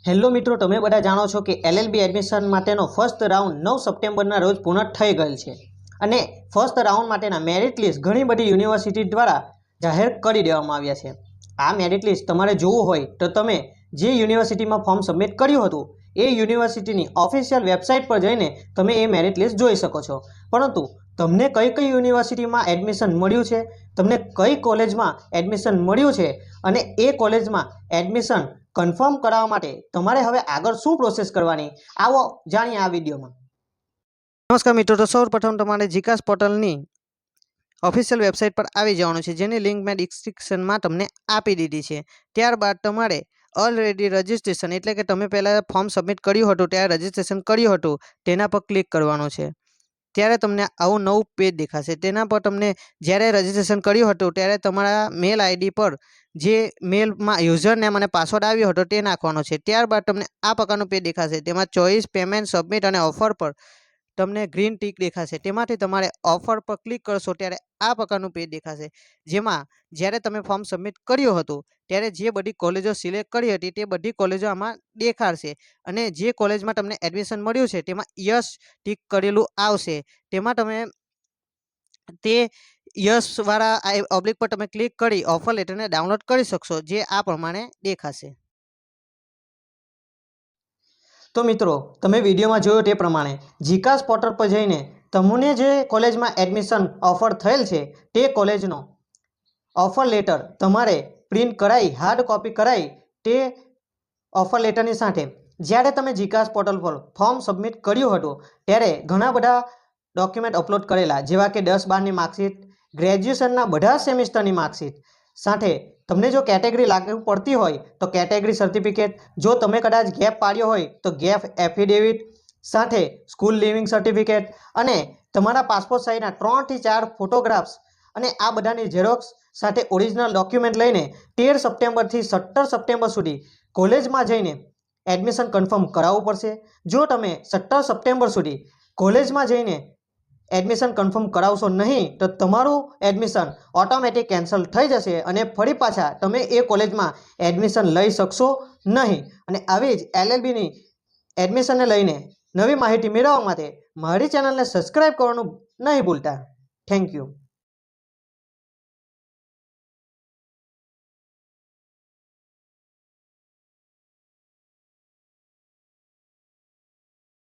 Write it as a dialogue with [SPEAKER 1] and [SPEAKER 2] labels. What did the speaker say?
[SPEAKER 1] Hello મિત્રો, તમે બધા જાણો છો કે એલએલબી એડમિશન માટેનો ફર્સ્ટ રાઉન્ડ 9 સપ્ટેમ્બરના રોજ પૂર્ણ થઈ ગયેલ છે અને ફર્સ્ટ રાઉન્ડ માટેના મેરિટ લિસ્ટ ઘણી બધી યુનિવર્સિટી દ્વારા જાહેર કરી દેવામાં આવ્યા છે। આ મેરિટ લિસ્ટ તમારે જોવું હોય તો તમે જે યુનિવર્સિટીમાં ફોર્મ સબમિટ કર્યું હતું એ યુનિવર્સિટીની ઓફિશિયલ વેબસાઇટ પર જઈને તમે એ મેરિટ લિસ્ટ જોઈ શકો છો। પરંતુ તમને કઈ કઈ યુનિવર્સિટીમાં એડમિશન મળ્યું છે, તમને કઈ કોલેજમાં એડમિશન મળ્યું છે અને એ કોલેજમાં એડમિશન કન્ફર્મ કરાવવા માટે તમારે હવે આગળ શું પ્રોસેસ કરવાની, આવો જાણીએ આ વિડીયોમાં। નમસ્કાર મિત્રો, તો સૌપ્રથમ તમારે જીકાસ પોર્ટલની ઓફિશિયલ વેબસાઇટ પર આવી જવાનું છે, જેની લિંક મેં ડિસ્ક્રિપ્શનમાં તમને આપી દીધી છે। ત્યારબાદ તમારે ઓલરેડી રજિસ્ટ્રેશન એટલે કે તમે પહેલાં ફોર્મ સબમિટ કર્યું હતું ત્યારે રજિસ્ટ્રેશન કર્યું હતું તેના પર ક્લિક કરવાનું છે। ત્યારે તમને આવું નવું પેજ દેખાશે। તેના પર તમને જ્યારે રજિસ્ટ્રેશન કર્યું હતું ત્યારે તમારા મેલ આઈડી પર જે મેલમાં યુઝરનેમ અને પાસવર્ડ આવ્યો હતો તે નાખવાનો છે। ત્યારબાદ તમને આ પ્રકારનું પેજ દેખાશે। તેમાં ચોઈસ, પેમેન્ટ, સબમિટ અને ઓફર પર તમને ગ્રીન ટીક દેખાશે। તેમાંથી તમારે ઓફર પર ક્લિક કરશો ત્યારે આ પ્રકારનું પેજ દેખાશે, જેમાં જ્યારે તમે ફોર્મ સબમિટ કર્યું હતું ત્યારે જે બધી કોલેજો સિલેક્ટ કરી હતી તે બધી કોલેજો આમાં દેખાડશે અને જે કોલેજમાં તમને એડમિશન મળ્યું છે તેમાં યસ ટીક કરેલું આવશે। તેમાં તમે તે યસવાળા ઓબ્લિક પર તમે ક્લિક કરી ઓફર લેટરને ડાઉનલોડ કરી શકશો, જે આ પ્રમાણે દેખાશે। તો મિત્રો, તમે વિડીયોમાં જોયું તે પ્રમાણે જીકાસ પોર્ટલ પર જઈને તમને જે કોલેજમાં એડમિશન ઓફર થયેલ છે તે કોલેજનો ઓફર લેટર તમારે પ્રિન્ટ કરાવી, હાર્ડ કોપી કરાવી તે ઓફર લેટરની સાથે જ્યારે તમે જીકાસ પોર્ટલ પર ફોર્મ સબમિટ કર્યું હતું ત્યારે ઘણા બધા ડોક્યુમેન્ટ અપલોડ કરેલા, જેવા કે 10-12ની માર્કશીટ, ગ્રેજ્યુએશનના બધા સેમિસ્ટરની માર્કશીટ, સાથે તમને જો કેટેગરી લાગુ પડતી હોય તો કેટેગરી સર્ટિફિકેટ, જો તમે કદાચ ગેપ પાડ્યો હોય તો ગેપ એફિડેવિટ, સાથે સ્કૂલ લિવિંગ સર્ટિફિકેટ અને તમારા પાસપોર્ટ સાઇઝના 3 થી 4 ફોટોગ્રાફ્સ અને આ બધાની ઝેરોક્સ સાથે ઓરિજિનલ ડોક્યુમેન્ટ લઈને 13 સપ્ટેમ્બરથી 17 સપ્ટેમ્બર સુધી કોલેજમાં જઈને એડમિશન કન્ફર્મ કરાવવું પડશે। જો તમે 17 સપ્ટેમ્બર સુધી કોલેજમાં જઈને એડમિશન કન્ફર્મ કરાવશો નહીં તો તમારું એડમિશન ઓટોમેટિક કેન્સલ થઈ જશે અને ફરી પાછા તમે એ કોલેજમાં એડમિશન લઈ શકશો નહીં। અને આવી જ એલએલબીની એડમિશનને લઈને નવી માહિતી મેળવવા માટે મારી ચેનલને સબસ્ક્રાઈબ કરવાનું નહીં ભૂલતા। Thank you.